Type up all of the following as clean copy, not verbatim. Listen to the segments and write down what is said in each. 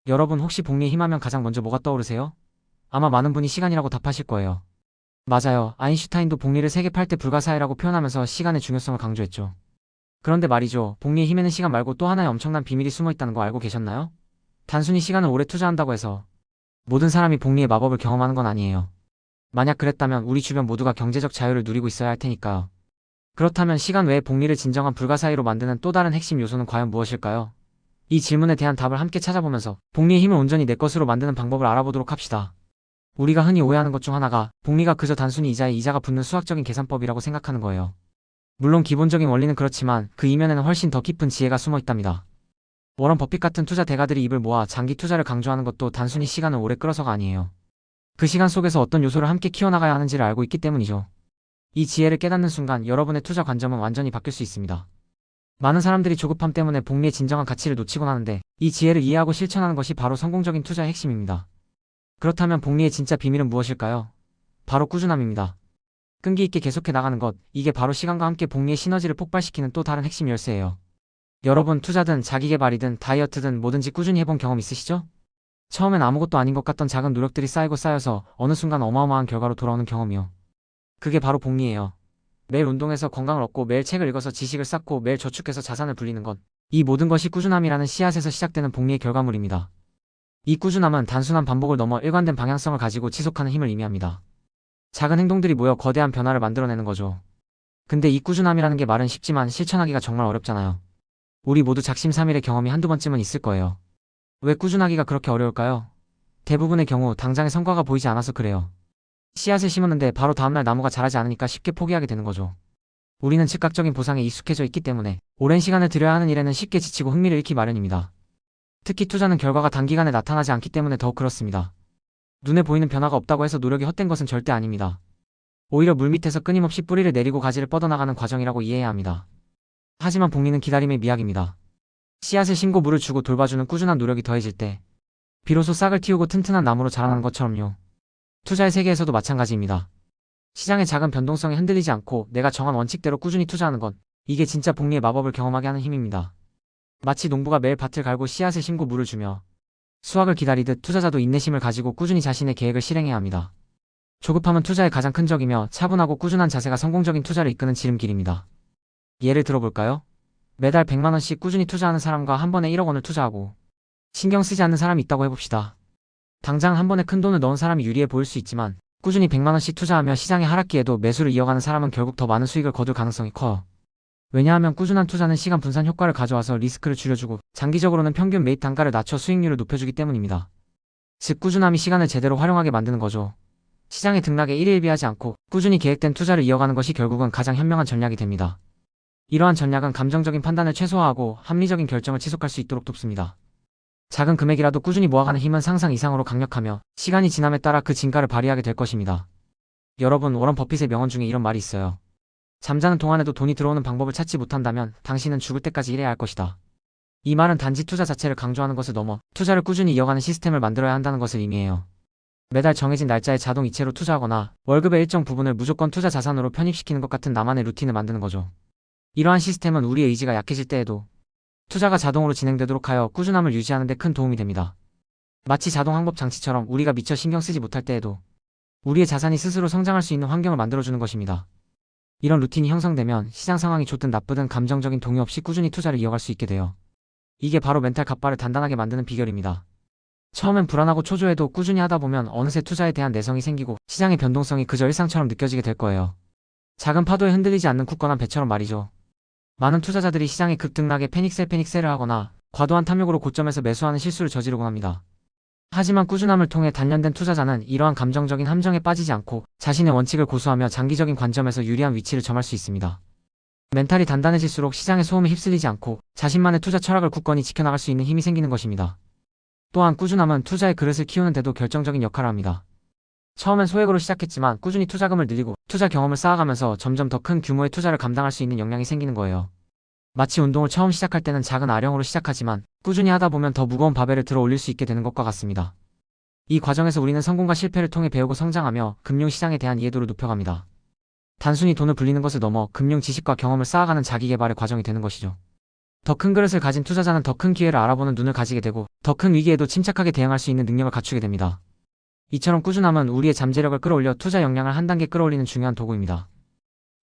여러분 혹시 복리에 힘하면 가장 먼저 뭐가 떠오르세요? 아마 많은 분이 시간이라고 답하실 거예요. 맞아요. 아인슈타인도 복리를 세계 8대 불가사의라고 표현하면서 시간의 중요성을 강조했죠. 그런데 말이죠. 복리의 힘에는 시간 말고 또 하나의 엄청난 비밀이 숨어 있다는 거 알고 계셨나요? 단순히 시간을 오래 투자한다고 해서 모든 사람이 복리의 마법을 경험하는 건 아니에요. 만약 그랬다면 우리 주변 모두가 경제적 자유를 누리고 있어야 할 테니까요. 그렇다면 시간 외에 복리를 진정한 불가사의로 만드는 또 다른 핵심 요소는 과연 무엇일까요? 이 질문에 대한 답을 함께 찾아보면서 복리의 힘을 온전히 내 것으로 만드는 방법을 알아보도록 합시다. 우리가 흔히 오해하는 것 중 하나가 복리가 그저 단순히 이자에 이자가 붙는 수학적인 계산법이라고 생각하는 거예요. 물론 기본적인 원리는 그렇지만 그 이면에는 훨씬 더 깊은 지혜가 숨어 있답니다. 워런 버핏 같은 투자 대가들이 입을 모아 장기 투자를 강조하는 것도 단순히 시간을 오래 끌어서가 아니에요. 그 시간 속에서 어떤 요소를 함께 키워나가야 하는지를 알고 있기 때문이죠. 이 지혜를 깨닫는 순간 여러분의 투자 관점은 완전히 바뀔 수 있습니다. 많은 사람들이 조급함 때문에 복리의 진정한 가치를 놓치곤 하는데 이 지혜를 이해하고 실천하는 것이 바로 성공적인 투자의 핵심입니다. 그렇다면 복리의 진짜 비밀은 무엇일까요? 바로 꾸준함입니다. 끈기 있게 계속해 나가는 것, 이게 바로 시간과 함께 복리의 시너지를 폭발시키는 또 다른 핵심 열쇠예요. 여러분 투자든 자기계발이든 다이어트든 뭐든지 꾸준히 해본 경험 있으시죠? 처음엔 아무것도 아닌 것 같던 작은 노력들이 쌓이고 쌓여서 어느 순간 어마어마한 결과로 돌아오는 경험이요. 그게 바로 복리예요. 매일 운동해서 건강을 얻고 매일 책을 읽어서 지식을 쌓고 매일 저축해서 자산을 불리는 것. 이 모든 것이 꾸준함이라는 씨앗에서 시작되는 복리의 결과물입니다. 이 꾸준함은 단순한 반복을 넘어 일관된 방향성을 가지고 지속하는 힘을 의미합니다. 작은 행동들이 모여 거대한 변화를 만들어내는 거죠. 근데 이 꾸준함이라는 게 말은 쉽지만 실천하기가 정말 어렵잖아요. 우리 모두 작심삼일의 경험이 한두 번쯤은 있을 거예요. 왜 꾸준하기가 그렇게 어려울까요? 대부분의 경우 당장의 성과가 보이지 않아서 그래요. 씨앗을 심었는데 바로 다음날 나무가 자라지 않으니까 쉽게 포기하게 되는 거죠. 우리는 즉각적인 보상에 익숙해져 있기 때문에 오랜 시간을 들여야 하는 일에는 쉽게 지치고 흥미를 잃기 마련입니다. 특히 투자는 결과가 단기간에 나타나지 않기 때문에 더욱 그렇습니다. 눈에 보이는 변화가 없다고 해서 노력이 헛된 것은 절대 아닙니다. 오히려 물밑에서 끊임없이 뿌리를 내리고 가지를 뻗어나가는 과정이라고 이해해야 합니다. 하지만 복리는 기다림의 미학입니다. 씨앗을 심고 물을 주고 돌봐주는 꾸준한 노력이 더해질 때 비로소 싹을 틔우고 튼튼한 나무로 자라나는 것처럼요. 투자의 세계에서도 마찬가지입니다. 시장의 작은 변동성에 흔들리지 않고 내가 정한 원칙대로 꾸준히 투자하는 것, 이게 진짜 복리의 마법을 경험하게 하는 힘입니다. 마치 농부가 매일 밭을 갈고 씨앗을 심고 물을 주며 수확을 기다리듯 투자자도 인내심을 가지고 꾸준히 자신의 계획을 실행해야 합니다. 조급함은 투자의 가장 큰 적이며 차분하고 꾸준한 자세가 성공적인 투자를 이끄는 지름길입니다. 예를 들어볼까요? 매달 100만원씩 꾸준히 투자하는 사람과 한 번에 1억 원을 투자하고 신경 쓰지 않는 사람이 있다고 해봅시다. 당장 한 번에 큰 돈을 넣은 사람이 유리해 보일 수 있지만 꾸준히 100만원씩 투자하며 시장의 하락기에도 매수를 이어가는 사람은 결국 더 많은 수익을 거둘 가능성이 커요. 왜냐하면 꾸준한 투자는 시간 분산 효과를 가져와서 리스크를 줄여주고 장기적으로는 평균 매입 단가를 낮춰 수익률을 높여주기 때문입니다. 즉 꾸준함이 시간을 제대로 활용하게 만드는 거죠. 시장의 등락에 일일비하지 않고 꾸준히 계획된 투자를 이어가는 것이 결국은 가장 현명한 전략이 됩니다. 이러한 전략은 감정적인 판단을 최소화하고 합리적인 결정을 지속할 수 있도록 돕습니다. 작은 금액이라도 꾸준히 모아가는 힘은 상상 이상으로 강력하며 시간이 지남에 따라 그 진가를 발휘하게 될 것입니다. 여러분, 워런 버핏의 명언 중에 이런 말이 있어요. 잠자는 동안에도 돈이 들어오는 방법을 찾지 못한다면 당신은 죽을 때까지 일해야 할 것이다. 이 말은 단지 투자 자체를 강조하는 것을 넘어 투자를 꾸준히 이어가는 시스템을 만들어야 한다는 것을 의미해요. 매달 정해진 날짜에 자동 이체로 투자하거나 월급의 일정 부분을 무조건 투자 자산으로 편입시키는 것 같은 나만의 루틴을 만드는 거죠. 이러한 시스템은 우리의 의지가 약해질 때에도 투자가 자동으로 진행되도록 하여 꾸준함을 유지하는 데 큰 도움이 됩니다. 마치 자동 항법 장치처럼 우리가 미처 신경 쓰지 못할 때에도 우리의 자산이 스스로 성장할 수 있는 환경을 만들어주는 것입니다. 이런 루틴이 형성되면 시장 상황이 좋든 나쁘든 감정적인 동요 없이 꾸준히 투자를 이어갈 수 있게 돼요. 이게 바로 멘탈 갑바를 단단하게 만드는 비결입니다. 처음엔 불안하고 초조해도 꾸준히 하다 보면 어느새 투자에 대한 내성이 생기고 시장의 변동성이 그저 일상처럼 느껴지게 될 거예요. 작은 파도에 흔들리지 않는 굳건한 배처럼 말이죠. 많은 투자자들이 시장의 급등락에 패닉셀을 하거나 과도한 탐욕으로 고점에서 매수하는 실수를 저지르곤 합니다. 하지만 꾸준함을 통해 단련된 투자자는 이러한 감정적인 함정에 빠지지 않고 자신의 원칙을 고수하며 장기적인 관점에서 유리한 위치를 점할 수 있습니다. 멘탈이 단단해질수록 시장의 소음에 휩쓸리지 않고 자신만의 투자 철학을 굳건히 지켜나갈 수 있는 힘이 생기는 것입니다. 또한 꾸준함은 투자의 그릇을 키우는 데도 결정적인 역할을 합니다. 처음엔 소액으로 시작했지만 꾸준히 투자금을 늘리고 투자 경험을 쌓아가면서 점점 더 큰 규모의 투자를 감당할 수 있는 역량이 생기는 거예요. 마치 운동을 처음 시작할 때는 작은 아령으로 시작하지만 꾸준히 하다 보면 더 무거운 바벨을 들어 올릴 수 있게 되는 것과 같습니다. 이 과정에서 우리는 성공과 실패를 통해 배우고 성장하며 금융시장에 대한 이해도를 높여갑니다. 단순히 돈을 불리는 것을 넘어 금융 지식과 경험을 쌓아가는 자기계발의 과정이 되는 것이죠. 더 큰 그릇을 가진 투자자는 더 큰 기회를 알아보는 눈을 가지게 되고 더 큰 위기에도 침착하게 대응할 수 있는 능력을 갖추게 됩니다. 이처럼 꾸준함은 우리의 잠재력을 끌어올려 투자 역량을 한 단계 끌어올리는 중요한 도구입니다.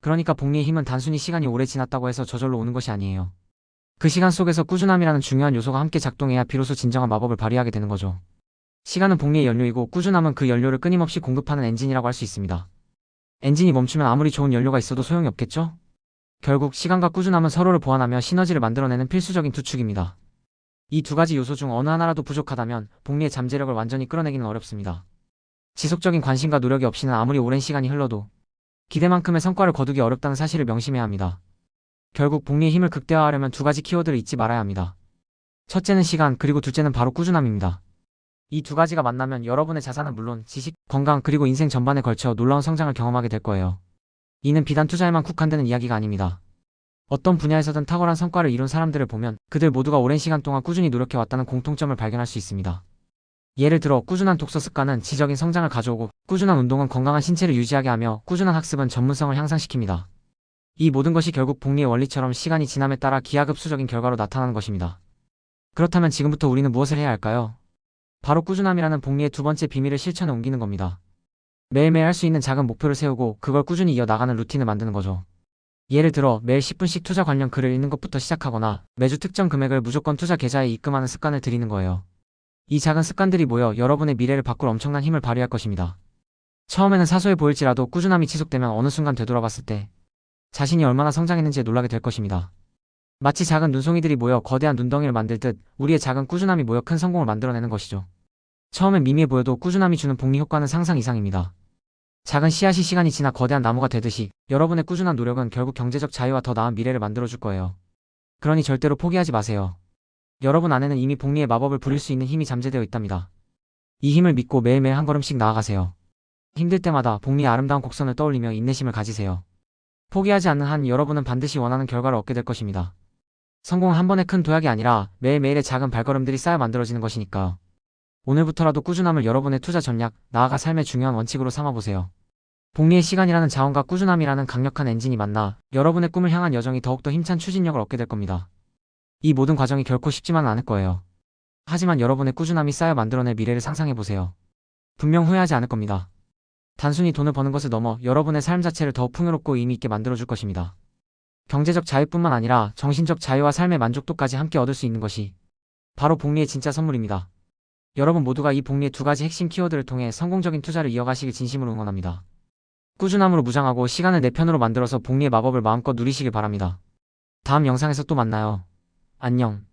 그러니까 복리의 힘은 단순히 시간이 오래 지났다고 해서 저절로 오는 것이 아니에요. 그 시간 속에서 꾸준함이라는 중요한 요소가 함께 작동해야 비로소 진정한 마법을 발휘하게 되는 거죠. 시간은 복리의 연료이고 꾸준함은 그 연료를 끊임없이 공급하는 엔진이라고 할 수 있습니다. 엔진이 멈추면 아무리 좋은 연료가 있어도 소용이 없겠죠? 결국 시간과 꾸준함은 서로를 보완하며 시너지를 만들어내는 필수적인 두 축입니다. 이 두 가지 요소 중 어느 하나라도 부족하다면 복리의 잠재력을 완전히 끌어내기는 어렵습니다. 지속적인 관심과 노력이 없이는 아무리 오랜 시간이 흘러도 기대만큼의 성과를 거두기 어렵다는 사실을 명심해야 합니다. 결국 복리의 힘을 극대화하려면 두 가지 키워드를 잊지 말아야 합니다. 첫째는 시간, 그리고 둘째는 바로 꾸준함입니다. 이 두 가지가 만나면 여러분의 자산은 물론 지식, 건강, 그리고 인생 전반에 걸쳐 놀라운 성장을 경험하게 될 거예요. 이는 비단 투자에만 국한되는 이야기가 아닙니다. 어떤 분야에서든 탁월한 성과를 이룬 사람들을 보면 그들 모두가 오랜 시간 동안 꾸준히 노력해왔다는 공통점을 발견할 수 있습니다. 예를 들어 꾸준한 독서 습관은 지적인 성장을 가져오고, 꾸준한 운동은 건강한 신체를 유지하게 하며, 꾸준한 학습은 전문성을 향상시킵니다. 이 모든 것이 결국 복리의 원리처럼 시간이 지남에 따라 기하급수적인 결과로 나타나는 것입니다. 그렇다면 지금부터 우리는 무엇을 해야 할까요? 바로 꾸준함이라는 복리의 두 번째 비밀을 실천에 옮기는 겁니다. 매일매일 할 수 있는 작은 목표를 세우고 그걸 꾸준히 이어나가는 루틴을 만드는 거죠. 예를 들어 매일 10분씩 투자 관련 글을 읽는 것부터 시작하거나 매주 특정 금액을 무조건 투자 계좌에 입금하는 습관을 들이는 거예요. 이 작은 습관들이 모여 여러분의 미래를 바꿀 엄청난 힘을 발휘할 것입니다. 처음에는 사소해 보일지라도 꾸준함이 지속되면 어느 순간 되돌아봤을 때 자신이 얼마나 성장했는지에 놀라게 될 것입니다. 마치 작은 눈송이들이 모여 거대한 눈덩이를 만들듯 우리의 작은 꾸준함이 모여 큰 성공을 만들어내는 것이죠. 처음엔 미미해 보여도 꾸준함이 주는 복리 효과는 상상 이상입니다. 작은 씨앗이 시간이 지나 거대한 나무가 되듯이 여러분의 꾸준한 노력은 결국 경제적 자유와 더 나은 미래를 만들어줄 거예요. 그러니 절대로 포기하지 마세요. 여러분 안에는 이미 복리의 마법을 부릴 수 있는 힘이 잠재되어 있답니다. 이 힘을 믿고 매일매일 한 걸음씩 나아가세요. 힘들 때마다 복리의 아름다운 곡선을 떠올리며 인내심을 가지세요. 포기하지 않는 한 여러분은 반드시 원하는 결과를 얻게 될 것입니다. 성공은 한 번의 큰 도약이 아니라 매일매일의 작은 발걸음들이 쌓여 만들어지는 것이니까요. 오늘부터라도 꾸준함을 여러분의 투자 전략, 나아가 삶의 중요한 원칙으로 삼아보세요. 복리의 시간이라는 자원과 꾸준함이라는 강력한 엔진이 만나 여러분의 꿈을 향한 여정이 더욱더 힘찬 추진력을 얻게 될 겁니다. 이 모든 과정이 결코 쉽지만은 않을 거예요. 하지만 여러분의 꾸준함이 쌓여 만들어낼 미래를 상상해보세요. 분명 후회하지 않을 겁니다. 단순히 돈을 버는 것을 넘어 여러분의 삶 자체를 더욱 풍요롭고 의미 있게 만들어줄 것입니다. 경제적 자유뿐만 아니라 정신적 자유와 삶의 만족도까지 함께 얻을 수 있는 것이 바로 복리의 진짜 선물입니다. 여러분 모두가 이 복리의 두 가지 핵심 키워드를 통해 성공적인 투자를 이어가시길 진심으로 응원합니다. 꾸준함으로 무장하고 시간을 내 편으로 만들어서 복리의 마법을 마음껏 누리시길 바랍니다. 다음 영상에서 또 만나요. 안녕.